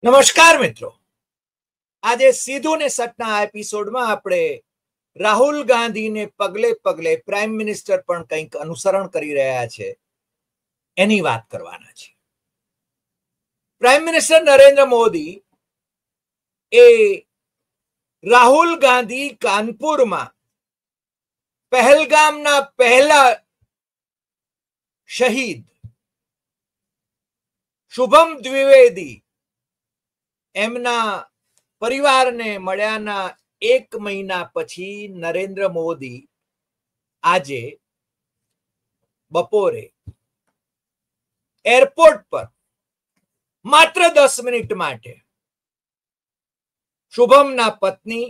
નમસ્કાર મિત્રો, આજે સીધું ને સટના એપિસોડમાં આપણે રાહુલ ગાંધીને પગલે પગલે પ્રાઇમ મિનિસ્ટર પણ કંઈક અનુસરણ કરી રહ્યા છે એની વાત કરવાના છે. પ્રાઇમ મિનિસ્ટર નરેન્દ્ર મોદી એ રાહુલ ગાંધી કાનપુરમાં પહેલગામના પહેલા શહીદ શુભમ દ્વિવેદી એમના પરિવારને મળ્યાના 1 મહિના પછી નરેન્દ્ર મોદી આજે બપોરે એરપોર્ટ પર માત્ર 10 મિનિટ માટે શુભમના પત્ની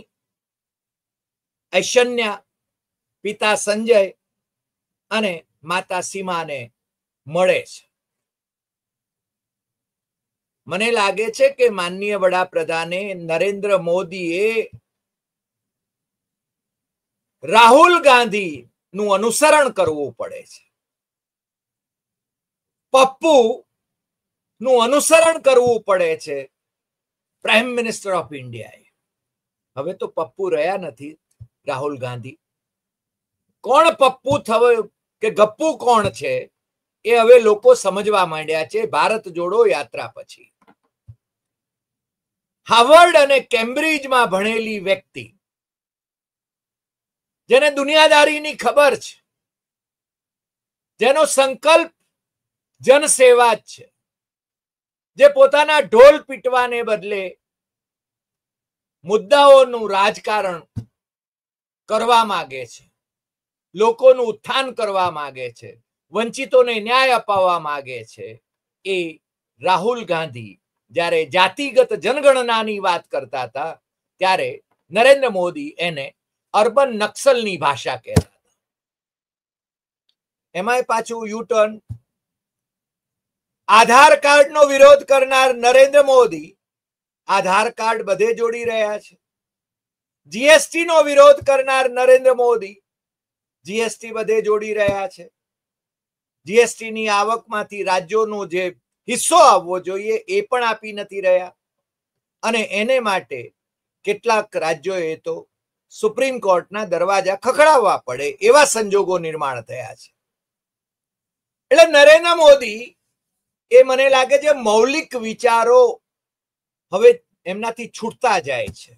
ઐશ્વર્યા, પિતા સંજય અને માતા સીમાને મળે છે. મને લાગે છે કે માનનીય વડાપ્રધાને નરેન્દ્ર મોદીએ રાહુલ ગાંધી નું અનુસરણ કરવું પડે છે. પપ્પુ નું અનુસરણ કરવું પડે છે પ્રાઇમ મિનિસ્ટર ઓફ ઇન્ડિયાએ. હવે તો પપ્પુ રહ્યા નથી રાહુલ ગાંધી. કોણ પપ્પુ થયો કે ગપ્પુ કોણ છે એ હવે લોકો સમજવા માંડ્યા છે ભારત જોડો યાત્રા પછી. હાર્વર્ડ અને કેમ્બ્રિજમાં ભણેલી વ્યક્તિ, જેને દુનિયાદારીની ખબર છે, જેનો સંકલ્પ જનસેવા જ છે, જે પોતાના ઢોલ પીટવાને બદલે મુદ્દાઓનું રાજકારણ કરવા માંગે છે, લોકોનું ઉત્થાન કરવા માંગે છે, વંચિતોને ન્યાય અપાવવા માંગે છે, એ રાહુલ ગાંધી જ્યારે જાતિગત જનગણનાની વાત કરતા હતા ત્યારે નરેન્દ્ર મોદી એને અર્બન નક્સલની ભાષા કહેતા હતા. એમાંય પાછું યુટર્ન. આધાર કાર્ડનો વિરોધ કરનાર નરેન્દ્ર મોદી આધાર કાર્ડ બધે જોડી રહ્યા છે. જીએસટી નો વિરોધ કરનાર નરેન્દ્ર મોદી જીએસટી બધે જોડી રહ્યા છે. જીએસટી ની આવકમાંથી રાજ્યોનો જે હિસ્સો આવવો જોઈએ એ પણ આપી નથી રહ્યા અને એને માટે કેટલાક રાજ્યોએ તો સુપ્રીમ કોર્ટના દરવાજા ખખડાવવા પડે એવા સંજોગો નિર્માણ થયા છે. એટલે નરેન્દ્ર મોદી એ મને લાગે છે મૌલિક વિચારો હવે એમનાથી છૂટતા જાય છે.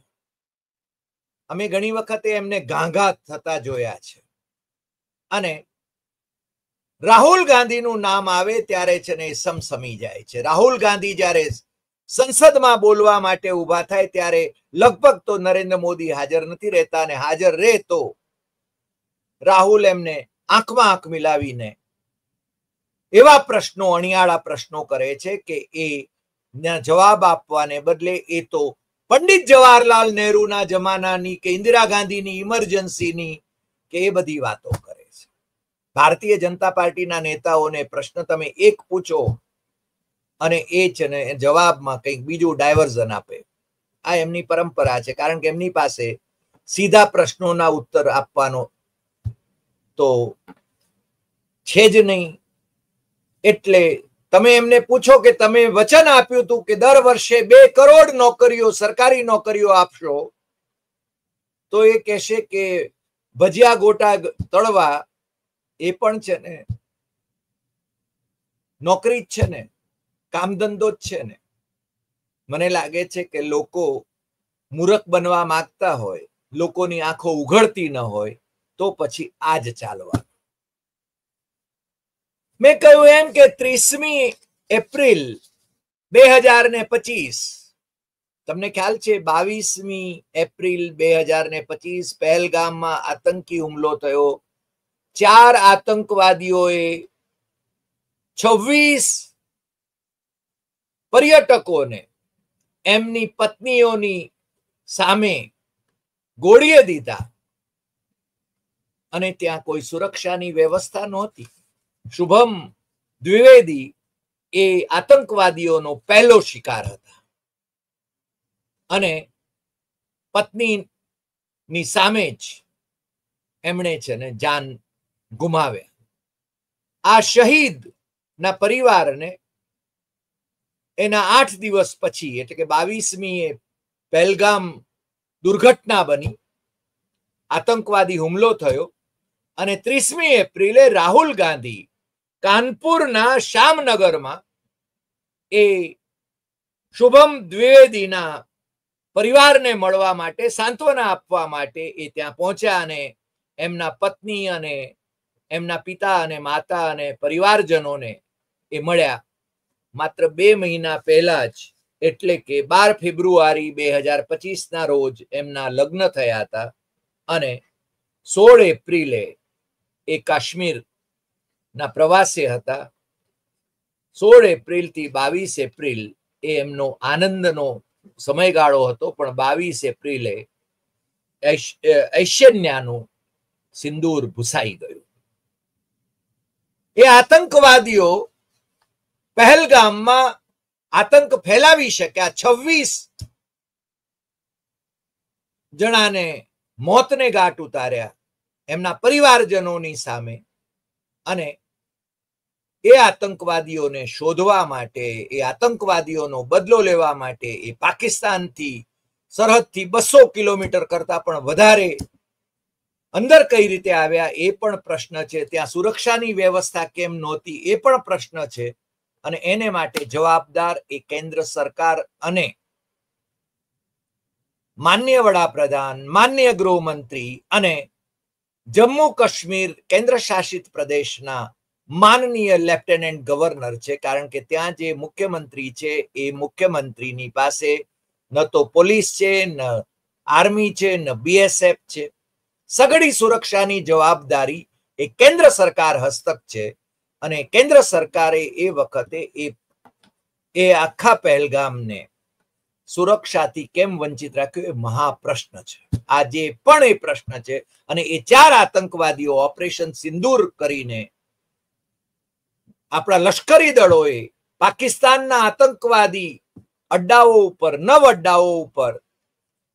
અમે ઘણી વખતે એમને ગાંગા થતા જોયા છે અને રાહુલ ગાંધીનું નામ આવે ત્યારે છે ને સમસમી જાય છે. રાહુલ ગાંધી જ્યારે સંસદમાં બોલવા માટે ઉભા થાય ત્યારે લગભગ તો નરેન્દ્ર મોદી હાજર નથી રહેતા અને હાજર રહે તો રાહુલ એમને આંખમાં આંખ મિલાવીને એવા પ્રશ્નો, અણિયાળા પ્રશ્નો કરે છે કે એ જવાબ આપવાને બદલે એ તો પંડિત જવાહરલાલ નહેરુના જમાનાની કે ઇન્દિરા ગાંધીની ઇમરજન્સીની કે એ બધી વાતો કરે છે. ભારતીય જનતા પાર્ટીના નેતાઓને પ્રશ્ન તમે એક પૂછો અને એ છે ને જવાબમાં કંઈક બીજું ડાયવર્ઝન આપે. આ એમની પરંપરા છે, કારણ કે એમની પાસે સીધા પ્રશ્નોના ઉત્તર આપવાનો તો છે જ નહીં. એટલે તમે એમને પૂછો કે તમે વચન આપ્યું હતું કે દર વર્ષે 2 કરોડ નોકરીઓ, સરકારી નોકરીઓ આપશો, તો એ કહેશે કે ભજીયા ગોટા તળવા એ પણ છે ને નોકરી જ છે ને, કામ ધંધો જ છે ને. મને લાગે છે કે લોકો મૂર્ખ બનવા માંગતા હોય, લોકોની આંખો ઉઘડતી ન હોય તો પછી આજ ચાલવા. મેં કહ્યું એમ કે 30મી એપ્રિલ 2025, તમને ખ્યાલ છે 22મી એપ્રિલ 2025 પહેલગામમાં આતંકી હુમલો થયો. 4 આતંકવાદીઓએ 26 પર્યટકોને એમની પત્નીઓની સામે ગોળીએ દીધા અને ત્યાં કોઈ સુરક્ષાની વ્યવસ્થા નહોતી. શુભમ દ્વિવેદી એ આતંકવાદીઓનો પહેલો શિકાર હતા અને પત્નીની સામે જ એમણે છે ને જાન ગુમાવ્યા. આ શહીદ ના પરિવારને એના 8 દિવસ પછી એટલે કે 22મીએ પહેલગામ દુર્ઘટના બની, આતંકવાદી હુમલો થયો અને 30મી એપ્રિલે રાહુલ ગાંધી કાનપુરના શ્યામનગરમાં એ શુભમ દ્વિવેદીના પરિવારને મળવા માટે, સાંત્વના આપવા માટે એ ત્યાં પહોંચ્યા અને એમના પત્ની અને એમના પિતા અને માતા અને પરિવારજનોને એ મળ્યા. માત્ર 2 મહિના પહેલા જ એટલે કે 12 ફેબ્રુઆરી 2025ના રોજ એમના લગ્ન થયા હતા અને 16 એપ્રિલે એ કાશ્મીરના પ્રવાસે હતા. 16 એપ્રિલથી 22 એપ્રિલ એ એમનો આનંદનો સમયગાળો હતો, પણ 22 એપ્રિલે ઐશ્વર્યાનું સિંદૂર ભૂસાઈ ગયું. એ આતંકવાદીઓ પહેલગામમાં આતંક ફેલાવી શક્યા. 26 જણાને મોતને ઘાટ ઉતાર્યા એમના પરિવારજનોની સામે. અને એ આતંકવાદીઓને શોધવા માટે, એ આતંકવાદીઓનો બદલો લેવા માટે એ પાકિસ્તાનથી સરહદથી 200 કિલોમીટર કરતા પણ વધારે અંદર કઈ રીતે આવ્યા એ પણ પ્રશ્ન છે. ત્યાં સુરક્ષાની વ્યવસ્થા કેમ નહોતી એ પણ પ્રશ્ન છે. અને એને માટે જવાબદાર એ કેન્દ્ર સરકાર અને માનનીય વડાપ્રધાન, માનનીય ગૃહમંત્રી અને જમ્મુ કાશ્મીર કેન્દ્ર શાસિત પ્રદેશના માનનીય લેફ્ટનન્ટ ગવર્નર છે. કારણ કે ત્યાં જે મુખ્યમંત્રી છે એ મુખ્યમંત્રીની પાસે ન તો પોલીસ છે, ન આર્મી છે, ન BSF છે. સઘળી સુરક્ષાની જવાબદારી એ કેન્દ્ર સરકાર હસ્તક છે. અને કેન્દ્ર સરકારે એ વખતે એ આખા પહેલગામને સુરક્ષાથી કેમ વંચિત રાખ્યું એ મહાપ્રશ્ન છે. આજે પણ એ પ્રશ્ન છે. અને એ 4 આતંકવાદીઓ ઓપરેશન સિંદૂર કરીને આપણા લશ્કરી દળોએ પાકિસ્તાનના આતંકવાદી અડ્ડાઓ ઉપર, 9 અડ્ડાઓ ઉપર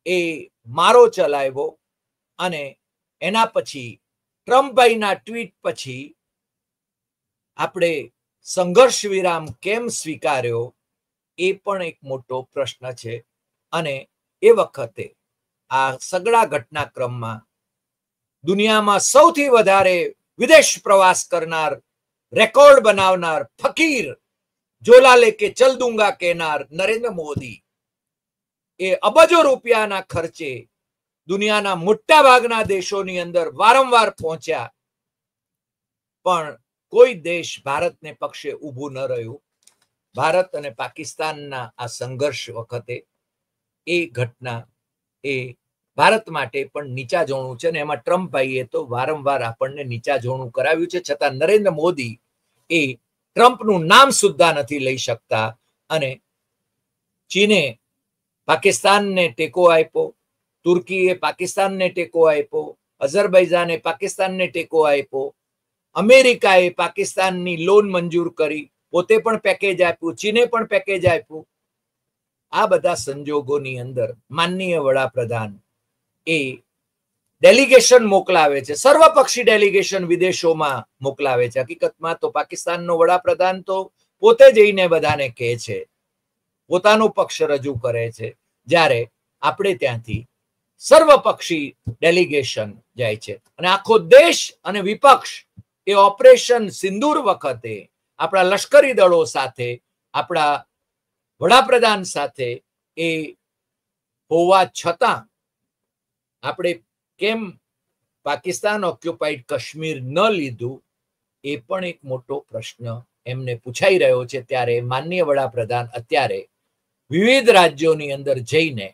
એ મારો ચલાવ્યો. અને એના પછી ટ્રમ્પભાઈના ટ્વીટ પછી આપણે સંઘર્ષ વિરામ કેમ સ્વીકાર્યો એ પણ એક મોટો પ્રશ્ન છે. અને એ વખતે આ સગળા ઘટનાક્રમમાં દુનિયામાં સૌથી વધારે વિદેશ પ્રવાસ કરનાર, રેકોર્ડ બનાવનાર, ફકીર, જોલા લેકે ચલ દૂંગા કહેનાર નરેન્દ્ર મોદી એ અબજો રૂપિયાના ખર્ચે દુનિયાના મોટા ભાગના દેશોની અંદર વારંવાર પહોંચ્યા, પણ કોઈ દેશ ભારતને પક્ષે ઊભું ન રહ્યું. ભારત અને પાકિસ્તાનના આ સંઘર્ષ વખતે એ ઘટના એ ભારત માટે પણ નીચા જોણું છે. ને એમાં ટ્રમ્પભાઈએ તો વારંવાર આપણને નીચા જોણું કરાવ્યું છે. છતાં નરેન્દ્ર મોદી એ ટ્રમ્પનું નામ સુદ્ધા નથી લઈ શકતા. અને ચીને પાકિસ્તાનને ટેકો આપ્યો, તુર્કીએ પાકિસ્તાનને ટેકો આપ્યો, અઝરબૈજાને પાકિસ્તાનને ટેકો આપ્યો, અમેરિકાએ પાકિસ્તાનની લોન મંજૂર કરી, પોતે પણ પેકેજ આપ્યું, ચીને પણ પેકેજ આપ્યું. આ બધા સંજોગોની અંદર માનનીય વડાપ્રધાન એ ડેલિગેશન મોકલાવે છે, સર્વપક્ષી ડેલિગેશન વિદેશોમાં મોકલાવે છે. હકીકતમાં તો પાકિસ્તાનનો વડાપ્રધાન તો પોતે જઈને બધાને કહે છે, પોતાનો પક્ષ રજૂ કરે છે, જ્યારે આપણે ત્યાંથી સર્વપક્ષી ડેલિગેશન જાય છે. અને આખો દેશ અને વિપક્ષ એ ઓપરેશન સિંદૂર વખતે આપણા લશ્કરી દળો સાથે, આપણા વડાપ્રધાન સાથે એ હોવા છતાં આપણે કેમ પાકિસ્તાન ઓક્યુપાઈડ કાશ્મીર ન લીધું એ પણ એક મોટો પ્રશ્ન એમને પૂછાઈ રહ્યો છે. ત્યારે માનનીય વડાપ્રધાન અત્યારે વિવિધ રાજ્યોની અંદર જઈને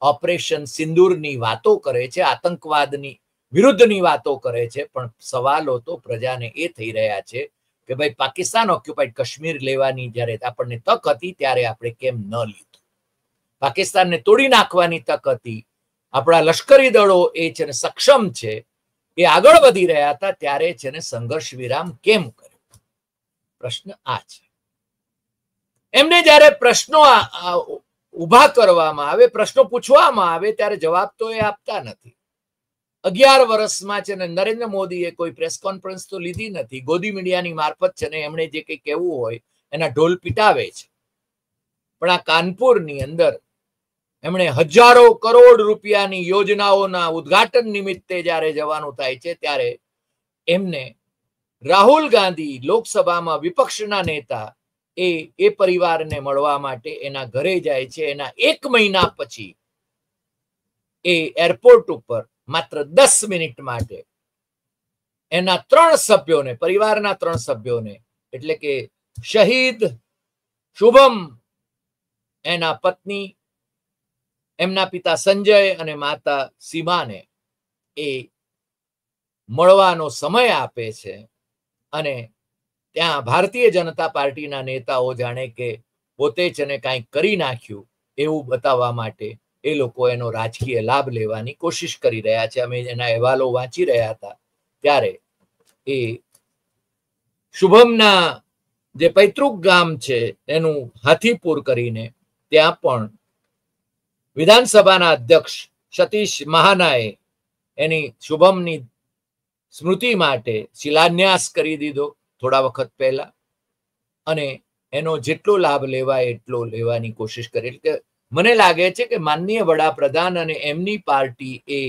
ઓપરેશન સિંદૂરની વાતો કરે છે, આતંકવાદની વિરુદ્ધની વાતો કરે છે. પણ સવાલો તો પ્રજાને એ થઈ રહ્યા છે કે ભાઈ પાકિસ્તાન ઓક્યુપાઈડ કાશ્મીર લેવાની જ્યારે આપણને તક હતી ત્યારે આપણે કેમ ન લીધું? પાકિસ્તાનને તોડી નાખવાની તક હતી, આપણા લશ્કરી દળો એ છે ને સક્ષમ છે, એ આગળ વધી રહ્યા હતા, ત્યારે છે ને સંઘર્ષ વિરામ કેમ કર્યો? પ્રશ્ન આ છે. એમને જ્યારે પ્રશ્નો ઉભા કરવામાં આવે, પ્રશ્નો પૂછવામાં આવે, ત્યારે જવાબ તો એ આપતા નથી. 11 વર્ષમાં છે ને નરેન્દ્ર મોદીએ કોઈ પ્રેસ કોન્ફરન્સ તો લીધી નથી. ગોદી મીડિયાની મારફત છે ને એમણે જે કંઈ કહેવું હોય એના ઢોલ પીટાવે છે. પણ આ કાનપુરની અંદર એમણે હજારો કરોડ રૂપિયાની યોજનાઓના ઉદ્ઘાટન નિમિત્તે જ્યારે જવાનું થાય છે ત્યારે એમને રાહુલ ગાંધી લોકસભામાં વિપક્ષના નેતા એ પરિવારને મળવા માટે એના ઘરે જાય છે. એના 1 મહિના પછી એ એરપોર્ટ ઉપર માત્ર 10 મિનિટ માટે એના 3 સભ્યોને, પરિવારના 3 સભ્યોને, એટલે કે શહીદ શુભમ, એના પત્ની, એમના પિતા સંજય અને માતા સીમાને એ મળવાનો સમય આપે છે. અને ત્યાં ભારતીય જનતા પાર્ટીના નેતાઓ જાણે કે પોતે જ એને કંઈક કરી નાખ્યું એવું બતાવવા માટે એ લોકો એનો રાજકીય લાભ લેવાની કોશિશ કરી રહ્યા છે. અમે એના અહેવાલો વાંચી રહ્યા હતા ત્યારે એ શુભમના જે પૈતૃક ગામ છે એનું હાથીપુર કરીને ત્યાં પણ વિધાનસભાના અધ્યક્ષ સતીશ મહાનાએ એની શુભમની સ્મૃતિ માટે શિલાન્યાસ કરી દીધો થોડા વખત પહેલા, અને એનો જેટલો લાભ લેવાય એટલો લેવાની કોશિશ કરી. એટલે મને લાગે છે કે માનનીય વડાપ્રધાન અને એમની પાર્ટી એ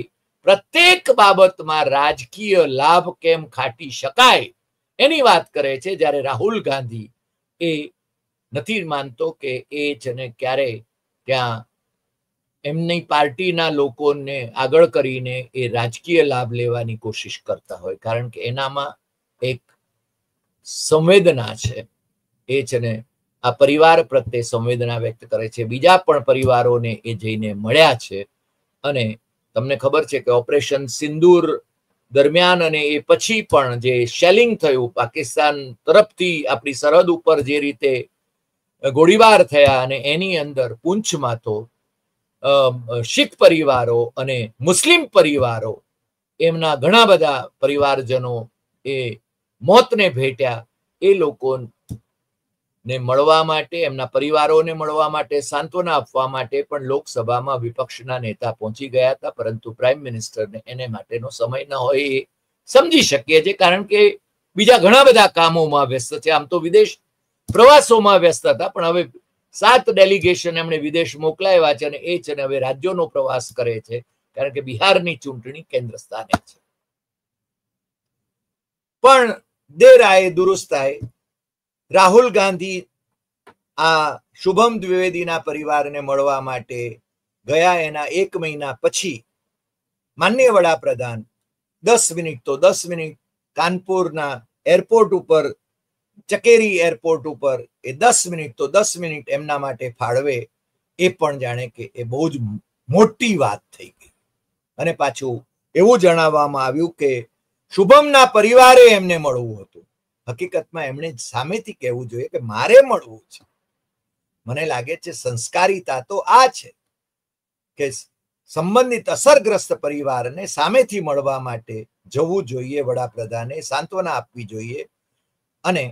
પ્રત્યેક બાબતમાં રાજકીય લાભ કેમ ખાટી શકાય એની વાત કરે છે, જ્યારે રાહુલ ગાંધી એ નથી માનતો કે એ છે ને ક્યારે ત્યાં એમની પાર્ટીના લોકોને આગળ કરીને એ રાજકીય લાભ લેવાની કોશિશ કરતા હોય, કારણ કે એનામાં એક સંવેદના છે. એ છે ને આ પરિવાર પ્રત્યે સંવેદના વ્યક્ત કરે છે. બીજા પણ પરિવારોને એ જઈને મળ્યા છે. અને તમને ખબર છે કે ઓપરેશન સિંદૂર દરમિયાન અને એ પછી પણ જે શેલિંગ થયું પાકિસ્તાન તરફથી આપણી સરહદ ઉપર જે રીતે ગોળીબાર થયા, અને એની અંદર પૂંછમાં તો શીખ પરિવારો અને મુસ્લિમ પરિવારો એમના ઘણા બધા પરિવારજનો એ મોતને ભેટ્યા. એ લોકોને મળવા માટે, એમના પરિવારોને મળવા માટે, સાંત્વના આપવા માટે પણ લોકસભામાં વિપક્ષના નેતા પહોંચી ગયા હતા, પરંતુ પ્રાઇમ મિનિસ્ટરને એને માટેનો સમય ન હોય એ સમજી શકીએ છીએ, કારણ કે બીજા ઘણા બધા કામોમાં વ્યસ્ત છે. આમ તો વિદેશ પ્રવાસોમાં વ્યસ્ત હતા, પણ હવે 7 ડેલિગેશન એમણે વિદેશ મોકલાવ્યા છે, અને એ છે ને હવે રાજ્યોનો પ્રવાસ કરે છે, કારણ કે બિહારની ચૂંટણી કેન્દ્ર સ્થાને છે. પણ દેર આયે દુરુસ્ત આયે, રાહુલ ગાંધી આ શુભમ દ્વિવેદીના પરિવારને મળવા માટે ગયા એના 1 મહિના પછી માનનીય વડાપ્રધાન 10 મિનિટ તો 10 મિનિટ કાનપુરના એરપોર્ટ ઉપર, ચકેરી એરપોર્ટ ઉપર એ 10 મિનિટ તો 10 મિનિટ એમના માટે ફાળવે, એ પણ જાણે કે એ બહુ જ મોટી વાત થઈ ગઈ. અને પાછું એવું જણાવવામાં આવ્યું કે શુભમના પરિવારે એમને મળવું હતું. હકીકતમાં એમણે સામેથી કહેવું જોઈએ કે મારે મળવું છે. મને લાગે છે સંસ્કારિતા તો આ છે કે સંબંધિત અસરગ્રસ્ત પરિવારને સામેથી મળવા માટે જવું જોઈએ, વડાપ્રધાને સાંત્વના આપવી જોઈએ, અને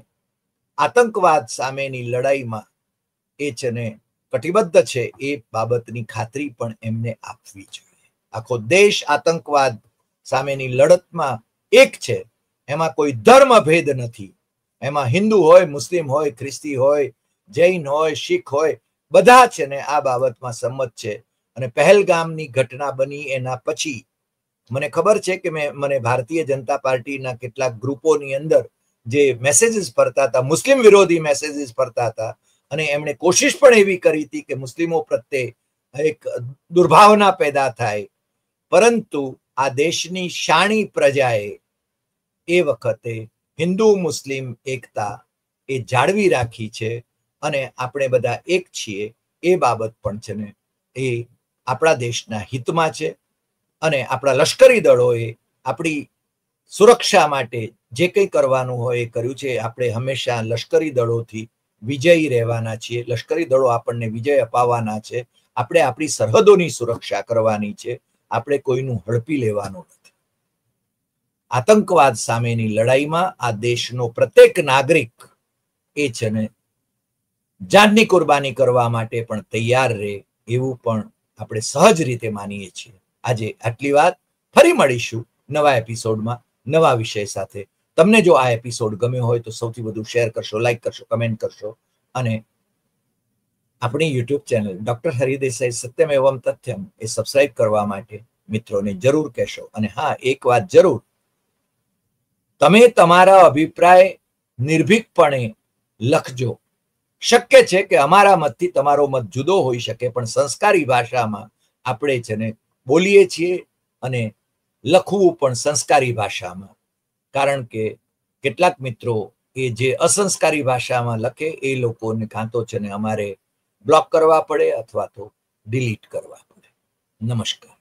આતંકવાદ સામેની લડાઈમાં એ છે ને કટિબદ્ધ છે એ બાબતની ખાતરી પણ એમને આપવી જોઈએ. આખો દેશ આતંકવાદ સામેની લડતમાં એક છે. એમાં કોઈ ધર્મ ભેદ નથી. એમાં હિન્દુ હોય, મુસ્લિમ હોય, ખ્રિસ્તી હોય, જૈન હોય, શીખ હોય, બધા છે ને આ બાબતમાં સંમત છે. અને પહેલગામની ઘટના બની એના પછી મને ખબર છે કે મને ભારતીય જનતા પાર્ટીના કેટલાક ગ્રુપોની અંદર જે મેસેજીસ ફરતા હતા, મુસ્લિમ વિરોધી મેસેજીસ ફરતા હતા, અને એમણે કોશિશ પણ એવી કરી હતી કે મુસ્લિમો પ્રત્યે એક દુર્ભાવના પેદા થાય, પરંતુ આ દેશની શાણી પ્રજાએ એ વખતે હિન્દુ મુસ્લિમ એકતા એ જાળવી રાખી છે, અને આપણે બધા એક છીએ એ બાબત પણ છે ને એ આપણા દેશના હિતમાં છે. અને આપણા લશ્કરી દળોએ આપણી સુરક્ષા માટે જે કંઈ કરવાનું હોય એ કર્યું છે. આપણે હંમેશા લશ્કરી દળોથી વિજયી રહેવાના છીએ. લશ્કરી દળો આપણને વિજય અપાવવાના છે. આપણે આપણી સરહદોની સુરક્ષા કરવાની છે. આપણે કોઈનું હડપી લેવાનું નથી. આતંકવાદ સામેની લડાઈમાં આ દેશનો પ્રત્યેક નાગરિક એ છે ને જાનની કુરબાની કરવા માટે પણ તૈયાર રહે, એવું પણ આપણે સહજ રીતે માનીએ છીએ. આજે આટલી વાત. ફરી મળીશું નવા એપિસોડમાં નવા વિષય સાથે. તમને જો આ એપિસોડ ગમ્યો હોય તો સૌથી વધુ શેર કરશો, લાઈક કરશો, કમેન્ટ કરશો, અને આપણી યુટ્યુબ ચેનલ ડોક્ટર હરિદેસાઈ સત્યમ એવમ તથ્યમ એ સબસ્ક્રાઇબ કરવા માટે મિત્રોને જરૂર કહેશો. અને હા, એક વાત જરૂર, તમે તમારા અભિપ્રાય નિર્ભીકપણે લખજો. શક્ય છે કે અમારા મતથી તમારો મત જુદો હોઈ શકે, પણ સંસ્કારી ભાષામાં આપણે છે ને બોલીએ છીએ અને લખવું પણ સંસ્કારી ભાષામાં. કારણ કે કેટલાક મિત્રો એ જે અસંસ્કારી ભાષામાં લખે એ લોકોને કાં તો છે ને અમારે બ્લોક કરવા પડે અથવા તો ડિલીટ કરવા પડે. નમસ્કાર.